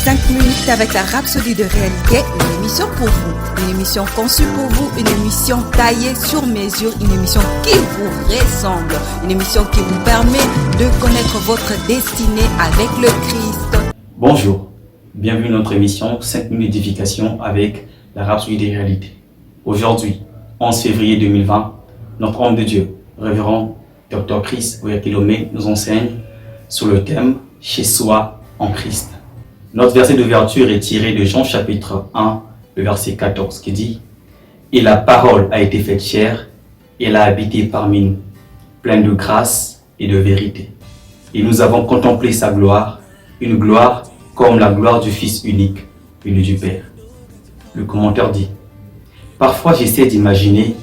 5 minutes avec la Rhapsodie de réalité, une émission pour vous, une émission conçue pour vous, une émission taillée sur mesure, une émission qui vous ressemble, une émission qui vous permet de connaître votre destinée avec le Christ. Bonjour, bienvenue à notre émission 5 minutes d'édification avec la Rhapsodie de réalité. Aujourd'hui, 11 février 2020, notre homme de Dieu, révérend Dr. Chris Oyakhilome, nous enseigne sur le thème « Chez soi en Christ ». Notre verset d'ouverture est tiré de Jean chapitre 1, le verset 14, qui dit « Et la parole a été faite chair, et elle a habité parmi nous, pleine de grâce et de vérité. Et nous avons contemplé sa gloire, une gloire comme la gloire du Fils unique, venu du Père. » Le commentaire dit « Parfois j'essaie d'imaginer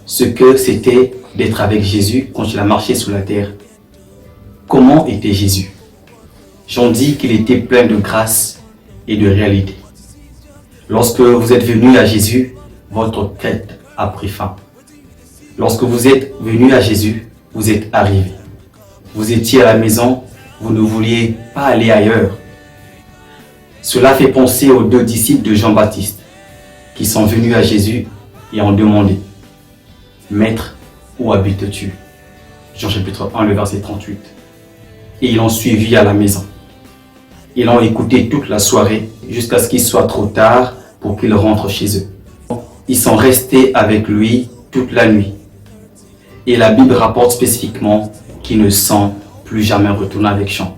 ce que c'était d'être avec Jésus quand il a marché sur la terre. Comment était Jésus? J'en dis qu'il était plein de grâce et de réalité. Lorsque vous êtes venu à Jésus, votre quête a pris fin. Lorsque vous êtes venu à Jésus, vous êtes arrivé. Vous étiez à la maison, vous ne vouliez pas aller ailleurs. Cela fait penser aux 2 disciples de Jean-Baptiste qui sont venus à Jésus et ont demandé « Maître, où habites-tu » Jean chapitre 1, le verset 38. Et ils l'ont suivi à la maison. Ils l'ont écouté toute la soirée jusqu'à ce qu'il soit trop tard pour qu'ils rentrent chez eux. Ils sont restés avec lui toute la nuit. Et la Bible rapporte spécifiquement qu'ils ne sont plus jamais retournés avec Jean.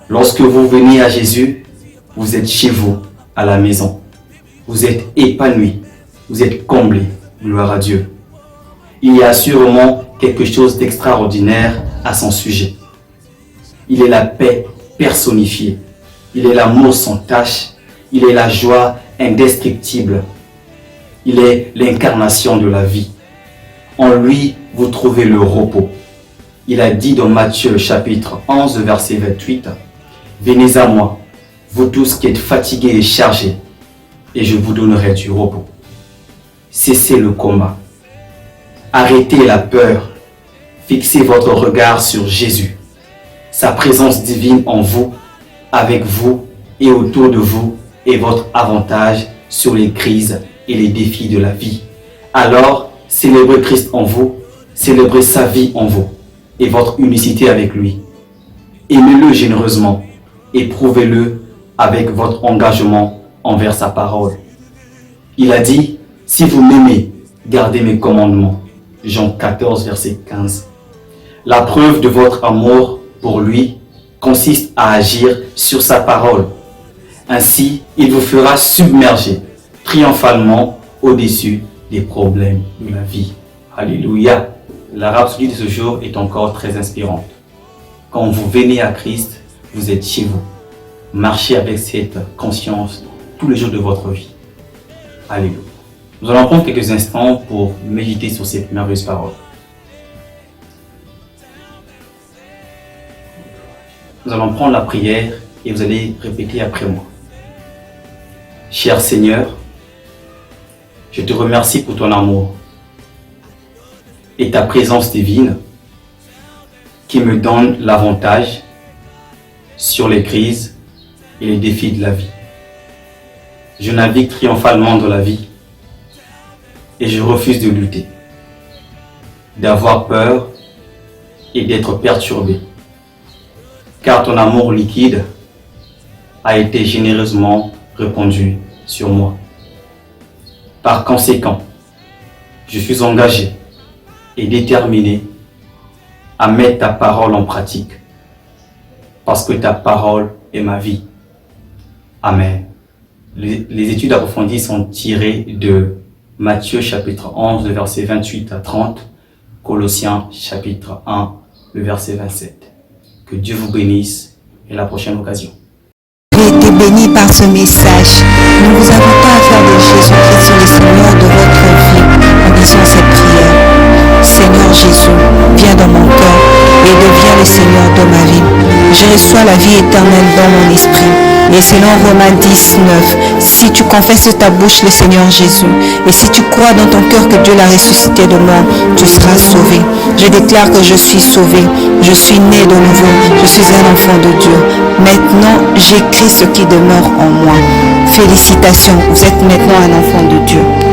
Lorsque vous venez à Jésus, vous êtes chez vous, à la maison. Vous êtes épanoui, vous êtes comblé, gloire à Dieu. Il y a sûrement quelque chose d'extraordinaire à son sujet. Il est la paix personnifiée. Il est l'amour sans tache. Il est la joie indescriptible. Il est l'incarnation de la vie. En lui, vous trouvez le repos. Il a dit dans Matthieu chapitre 11, verset 28, « Venez à moi, vous tous qui êtes fatigués et chargés, et je vous donnerai du repos. » Cessez le combat. Arrêtez la peur. Fixez votre regard sur Jésus. Sa présence divine en vous, avec vous et autour de vous est votre avantage sur les crises et les défis de la vie. Alors, célébrez Christ en vous, célébrez sa vie en vous et votre unicité avec lui. Aimez-le généreusement, éprouvez-le avec votre engagement envers sa parole. Il a dit, « Si vous m'aimez, gardez mes commandements. » Jean 14, verset 15. La preuve de votre amour pour lui consiste à agir sur sa parole. Ainsi, il vous fera submerger triomphalement au-dessus des problèmes de la vie. Alléluia! La rhapsodie de ce jour est encore très inspirante. Quand vous venez à Christ, vous êtes chez vous. Marchez avec cette conscience tous les jours de votre vie. Alléluia! Nous allons prendre quelques instants pour méditer sur ces merveilleuses paroles. Nous allons prendre la prière et vous allez répéter après moi. Cher Seigneur, je te remercie pour ton amour et ta présence divine qui me donne l'avantage sur les crises et les défis de la vie. Je navigue triomphalement dans la vie et je refuse de lutter, d'avoir peur et d'être perturbé, car ton amour liquide a été généreusement répandu sur moi. Par conséquent, je suis engagé et déterminé à mettre ta parole en pratique, parce que ta parole est ma vie. Amen. Les études approfondies sont tirées de Matthieu chapitre 11, le verset 28 à 30, Colossiens chapitre 1, le verset 27. Que Dieu vous bénisse et à la prochaine occasion. J'ai été béni par ce message. Nous vous invitons à faire de Jésus-Christ le Seigneur de votre vie en disant cette prière. Seigneur Jésus, viens dans mon cœur et deviens le Seigneur de ma vie. Je reçois la vie éternelle dans mon esprit. Et selon Romains 10:9, si tu confesses de ta bouche le Seigneur Jésus, et si tu crois dans ton cœur que Dieu l'a ressuscité de mort, tu seras sauvé. Je déclare que je suis sauvé, je suis né de nouveau, je suis un enfant de Dieu. Maintenant, J'ai Christ qui demeure en moi. Félicitations, vous êtes maintenant un enfant de Dieu.